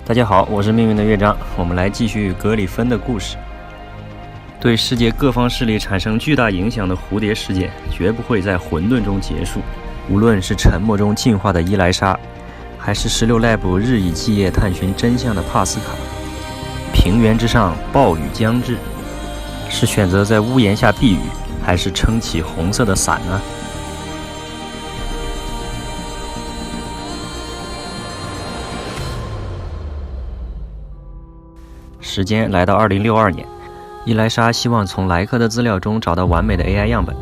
大家好，我是命运的乐章，我们来继续格里芬的故事。对世界各方势力产生巨大影响的蝴蝶事件，绝不会在混沌中结束。无论是沉默中进化的伊莱莎，还是16 Lab 日以继夜探寻真相的帕斯卡，平原之上暴雨将至，是选择在屋檐下避雨，还是撑起红色的伞呢？时间来到2062年，伊莱莎希望从莱克的资料中找到完美的 AI 样本，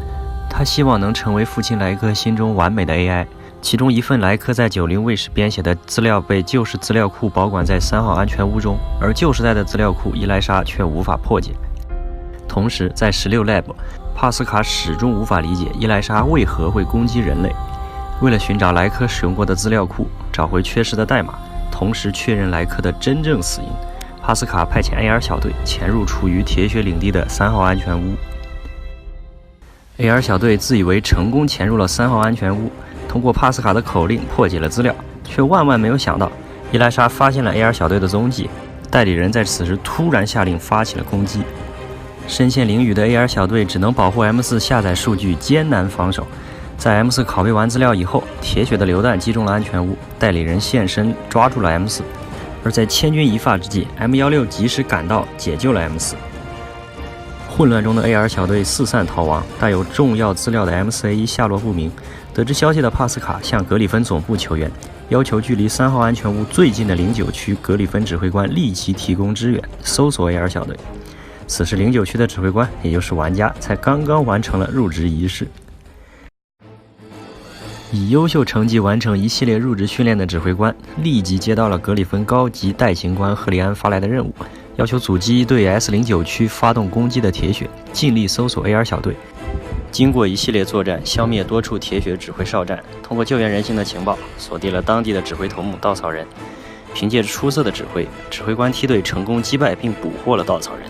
她希望能成为父亲莱克心中完美的 AI。其中一份莱克在90卫时编写的资料被旧时资料库保管在3号安全屋中，而旧时代的资料库伊莱莎却无法破解。同时，在16 Lab， 帕斯卡始终无法理解伊莱莎为何会攻击人类。为了寻找莱克使用过的资料库，找回缺失的代码，同时确认莱克的真正死因，帕斯卡派遣 AR 小队潜入处于铁血领地的3号安全屋。AR 小队自以为成功潜入了3号安全屋，通过帕斯卡的口令破解了资料，却万万没有想到，伊莱莎发现了 AR 小队的踪迹。代理人在此时突然下令发起了攻击。身陷囹圄的 AR 小队只能保护 M4 下载数据，艰难防守。在 M4 拷贝完资料以后，铁血的榴弹击中了安全屋，代理人现身抓住了 M4。而在千钧一发之际 ，M16 及时赶到解救了 M4。混乱中的 AR 小队四散逃亡，带有重要资料的 M4A1 下落不明。得知消息的帕斯卡向格里芬总部求援，要求距离3号安全屋最近的09区格里芬指挥官立即提供支援，搜索 AR 小队。此时09区的指挥官，也就是玩家，才刚刚完成了入职仪式。以优秀成绩完成一系列入职训练的指挥官，立即接到了格里芬高级代行官赫利安发来的任务，要求阻击对 S09区发动攻击的铁血，尽力搜索 AR 小队。经过一系列作战，消灭多处铁血指挥哨站，通过救援人性的情报，锁定了当地的指挥头目稻草人。凭借着出色的指挥，指挥官梯队成功击败并捕获了稻草人。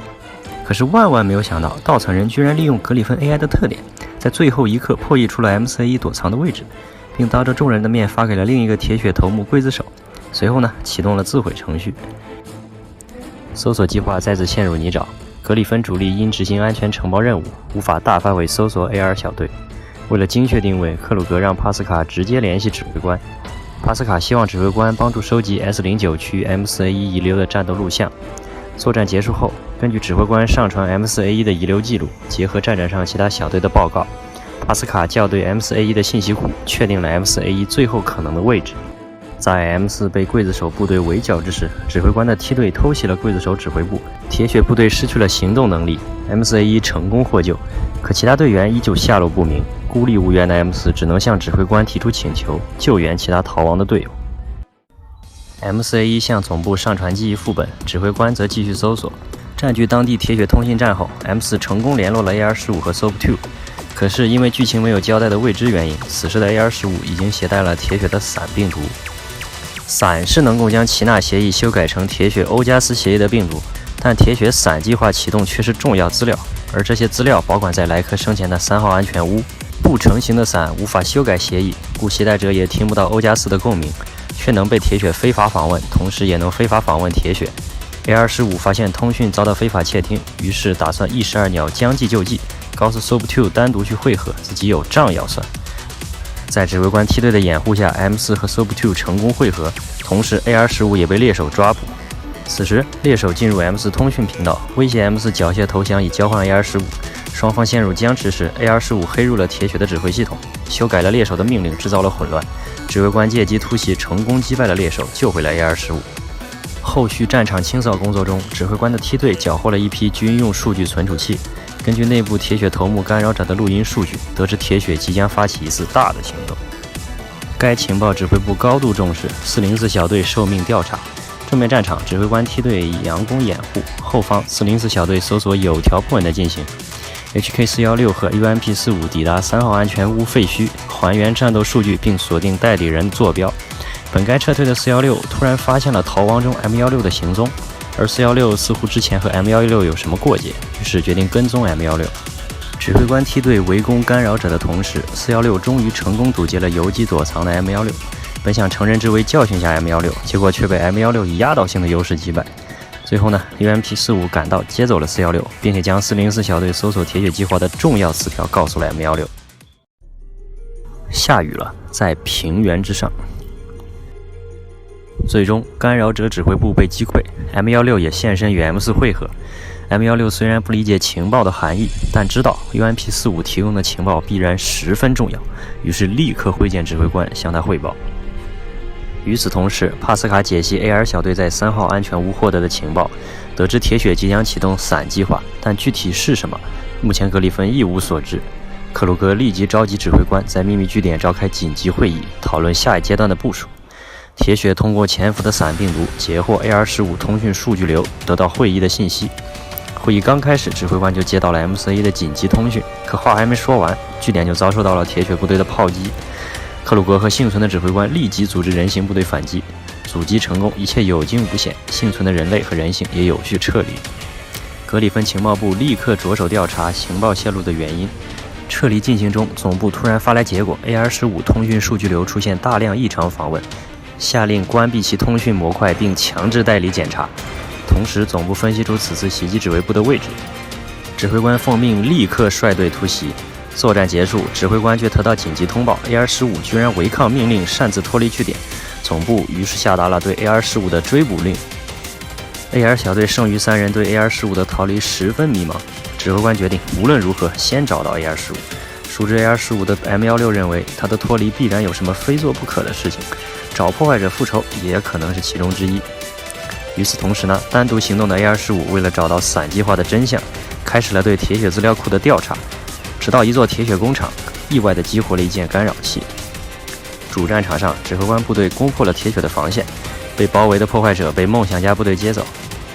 可是万万没有想到，稻草人居然利用格里芬 AI 的特点，在最后一刻破译出了 M4A1 躲藏的位置，并当着众人的面发给了另一个铁血头目刽子手。随后呢，启动了自毁程序。搜索计划再次陷入泥沼。格里芬主力因执行安全承包任务，无法大范围搜索 AR 小队。为了精确定位，克鲁格让帕斯卡直接联系指挥官。帕斯卡希望指挥官帮助收集 S09区 M4A1 遗留的战斗录像。作战结束后，根据指挥官上传 M4A1 的遗留记录，结合战场上其他小队的报告，帕斯卡校对 M4A1 的信息库，确定了 M4A1 最后可能的位置。在 M4 被刽子手部队围剿之时，指挥官的梯队偷袭了刽子手指挥部，铁血部队失去了行动能力， M4A1 成功获救，可其他队员依旧下落不明，孤立无援的 M4 只能向指挥官提出请求，救援其他逃亡的队友。M4A1 向总部上传记忆副本，指挥官则继续搜索。占据当地铁血通信站后， M4 成功联络了 AR15 和 SOAP2， 可是因为剧情没有交代的未知原因，此时的 AR15 已经携带了铁血的伞病毒。伞是能够将奇纳协议修改成铁血欧加斯协议的病毒，但铁血伞计划启动却是重要资料，而这些资料保管在莱克生前的3号安全屋。不成形的伞无法修改协议，故携带者也听不到欧加斯的共鸣，却能被铁血非法访问，同时也能非法访问铁血。AR15 发现通讯遭到非法窃听，于是打算一石二鸟，将计就计，告诉 SOAP2 单独去会合，自己有账要算。在指挥官梯队的掩护下 ，M4 和 SOAP2 成功会合，同时 AR15 也被猎手抓捕。此时，猎手进入 M4 通讯频道，威胁 M4 缴械投降以交换 AR15。双方陷入僵持时 ，AR15 黑入了铁血的指挥系统，修改了猎手的命令，制造了混乱。指挥官借机突袭，成功击败了猎手，救回了 AR15。后续战场清扫工作中，指挥官的梯队缴获了一批军用数据存储器。根据内部铁血头目干扰者的录音数据，得知铁血即将发起一次大的行动。该情报指挥部高度重视，404小队受命调查。正面战场，指挥官梯队以佯攻掩护，后方404小队搜索有条不紊地进行。HK416 和 UMP45 抵达3号安全屋废墟，还原战斗数据并锁定代理人坐标。本该撤退的416突然发现了逃亡中 M16的行踪，而416似乎之前和 M116 有什么过节，于是决定跟踪 M16。指挥官梯队围攻干扰者的同时，416终于成功堵截了游击躲藏的 M16。本想乘人之危教训下 M16，结果却被 M16 以压倒性的优势击败。最后呢 ，UMP45 赶到接走了416，并且将404小队搜索铁血计划的重要词条告诉了 M16。下雨了，在平原之上。最终，干扰者指挥部被击溃 ，M16也现身与 M4会合。M16虽然不理解情报的含义，但知道 UMP45 提供的情报必然十分重要，于是立刻会见指挥官向他汇报。与此同时，帕斯卡解析 AR 小队在3号安全屋获得的情报，得知铁血即将启动伞计划，但具体是什么，目前格里芬一无所知。克鲁格立即召集指挥官在秘密据点召开紧急会议，讨论下一阶段的部署。铁血通过潜伏的伞病毒截获 AR15 通讯数据流，得到会议的信息。会议刚开始，指挥官就接到了 M41 的紧急通讯，可话还没说完，据点就遭受到了铁血部队的炮击。克鲁格和幸存的指挥官立即组织人形部队反击，阻击成功，一切有惊无险，幸存的人类和人形也有序撤离。格里芬情报部立刻着手调查情报泄露的原因。撤离进行中，总部突然发来结果 ，AR15 通讯数据流出现大量异常访问，下令关闭其通讯模块并强制代理检查。同时，总部分析出此次袭击指挥部的位置，指挥官奉命立刻率队突袭。作战结束，指挥官却得到紧急通报 ，AR15 居然违抗命令擅自脱离据点，总部于是下达了对 AR15 的追捕令。AR 小队剩余3人对 AR15 的逃离十分迷茫，指挥官决定无论如何先找到 AR15。熟知 AR15 的 M16认为他的脱离必然有什么非做不可的事情，找破坏者复仇也可能是其中之一。与此同时呢，单独行动的 AR15 为了找到伞计划的真相，开始了对铁血资料库的调查，直到一座铁血工厂意外地激活了一件干扰器。主战场上，指挥官部队攻破了铁血的防线，被包围的破坏者被梦想家部队接走，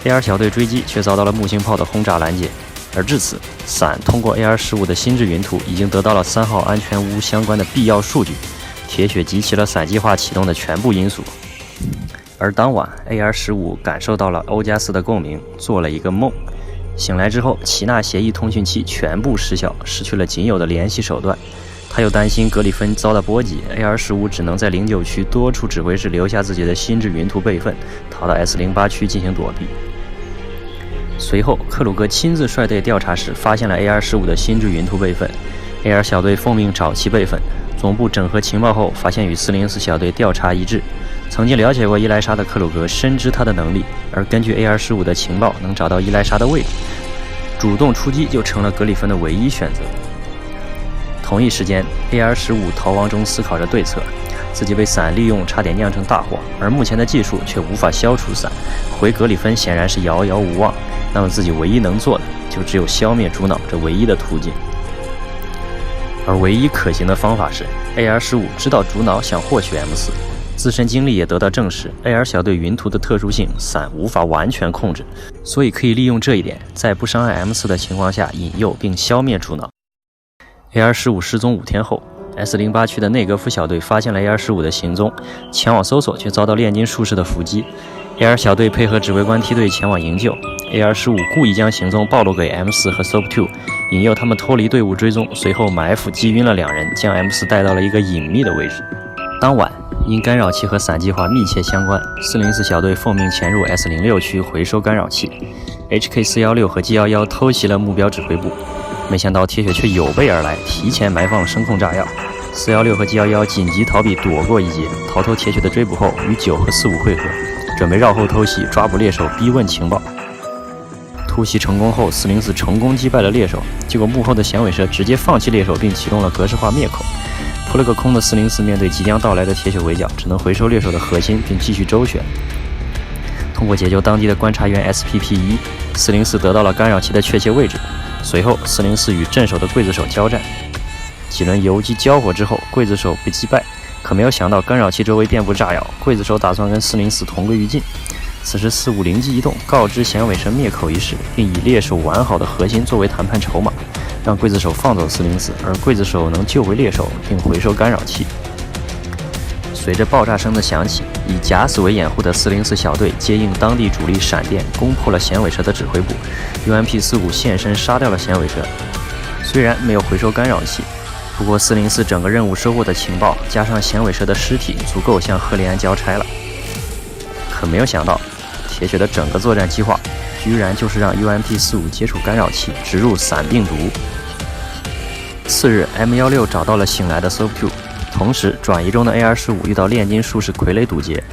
AR 小队追击却遭到了木星炮的轰炸拦截。而至此，伞通过 AR15 的心智云图已经得到了3号安全屋相关的必要数据，铁血集齐了伞计划启动的全部因素。而当晚 ，AR15 感受到了欧加斯的共鸣，做了一个梦。醒来之后，齐纳协议通讯器全部失效，失去了仅有的联系手段。他又担心格里芬遭到波及 ，AR15 只能在09区多处指挥室留下自己的心智云图备份，逃到 S08区进行躲避。随后，克鲁格亲自率队调查时，发现了 AR15 的心智云图备份。AR 小队奉命找其备份，总部整合情报后，发现与404小队调查一致。曾经了解过伊莱莎的克鲁格深知他的能力，而根据 AR15 的情报能找到伊莱莎的位置，主动出击就成了格里芬的唯一选择。同一时间 ，AR15 逃亡中思考着对策，自己被伞利用，差点酿成大祸，而目前的技术却无法消除伞，回格里芬显然是遥遥无望。那么自己唯一能做的，就只有消灭主脑这唯一的途径。而唯一可行的方法是 ，AR15 知道主脑想获取 M4。自身经历也得到证实 ，AR 小队云图的特殊性，伞无法完全控制，所以可以利用这一点，在不伤害 M4 的情况下引诱并消灭主脑。AR15 失踪5天后 ，S08区的内格夫小队发现了 AR15 的行踪，前往搜索却遭到炼金术士的伏击。AR 小队配合指挥官梯队前往营救 ，AR15 故意将行踪暴露给 M4 和 SOAP2，引诱他们脱离队伍追踪，随后埋伏击晕了2人，将 M4 带到了一个隐秘的位置。当晚，因干扰器和伞计划密切相关，404小队奉命潜入 S06区回收干扰器。HK416 和 G11 偷袭了目标指挥部，没想到铁血却有备而来，提前埋放声控炸药。416和 G11 紧急逃避，躲过一劫，逃脱铁血的追捕后，与9和45会合，准备绕后偷袭，抓捕猎手，逼问情报。突袭成功后，404成功击败了猎手，结果幕后的响尾蛇直接放弃猎手，并启动了格式化灭口。扑了个空的404面对即将到来的铁血围剿，只能回收猎手的核心并继续周旋。通过解救当地的观察员 SPP1，404得到了干扰器的确切位置。随后404与镇守的刽子手交战，几轮游击交火之后，刽子手被击败，可没有想到干扰器周围遍布炸药，刽子手打算跟404同归于尽。此时450灵机一动，告知响尾蛇灭口一事，并以猎手完好的核心作为谈判筹码，让刽子手放走404，而刽子手能救回猎手并回收干扰器。随着爆炸声的响起，以假死为掩护的404小队接应当地主力闪电，攻破了响尾蛇的指挥部。UMP45 现身杀掉了响尾蛇，虽然没有回收干扰器，不过404整个任务收获的情报，加上响尾蛇的尸体，足够向赫利安交差了。可没有想到，铁血的整个作战计划，居然就是让 UMP-45 接触干扰器，植入伞病毒。次日 ，M16 找到了醒来的 SOP2， 同时转移中的 AR-15遇到炼金术士傀儡堵截，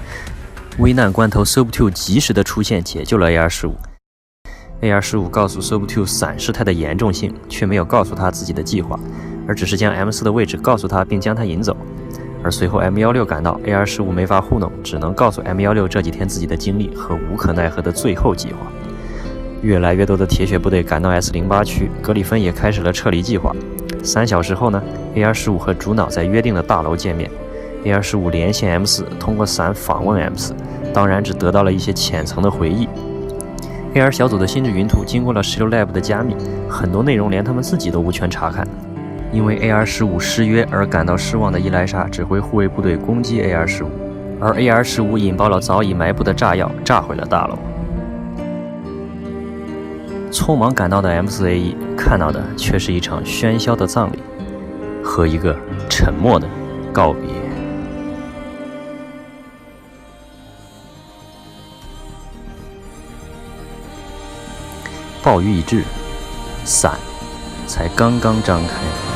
危难关头 SOP2 及时的出现，解救了 AR-15。AR-15 告诉 SOP2 伞事态的严重性，却没有告诉他自己的计划，而只是将 M4 的位置告诉他，并将他引走。而随后 M16赶到 ，AR-15 没法糊弄，只能告诉 M16这几天自己的经历和无可奈何的最后计划。越来越多的铁血部队赶到 S08区，格里芬也开始了撤离计划。3小时后呢 ，AR-15 和主脑在约定的大楼见面。AR-15 连线 M4，通过伞访问 M4，当然只得到了一些浅层的回忆。AR 小组的心智云图经过了16 Lab 的加密，很多内容连他们自己都无权查看。因为 AR-15 失约而感到失望的伊莱莎指挥护卫部队攻击 AR-15，而 AR-15 引爆了早已埋伏的炸药，炸毁了大楼。匆忙赶到的 M4A1 看到的却是一场喧嚣的葬礼和一个沉默的告别。暴雨已至，伞才刚刚张开。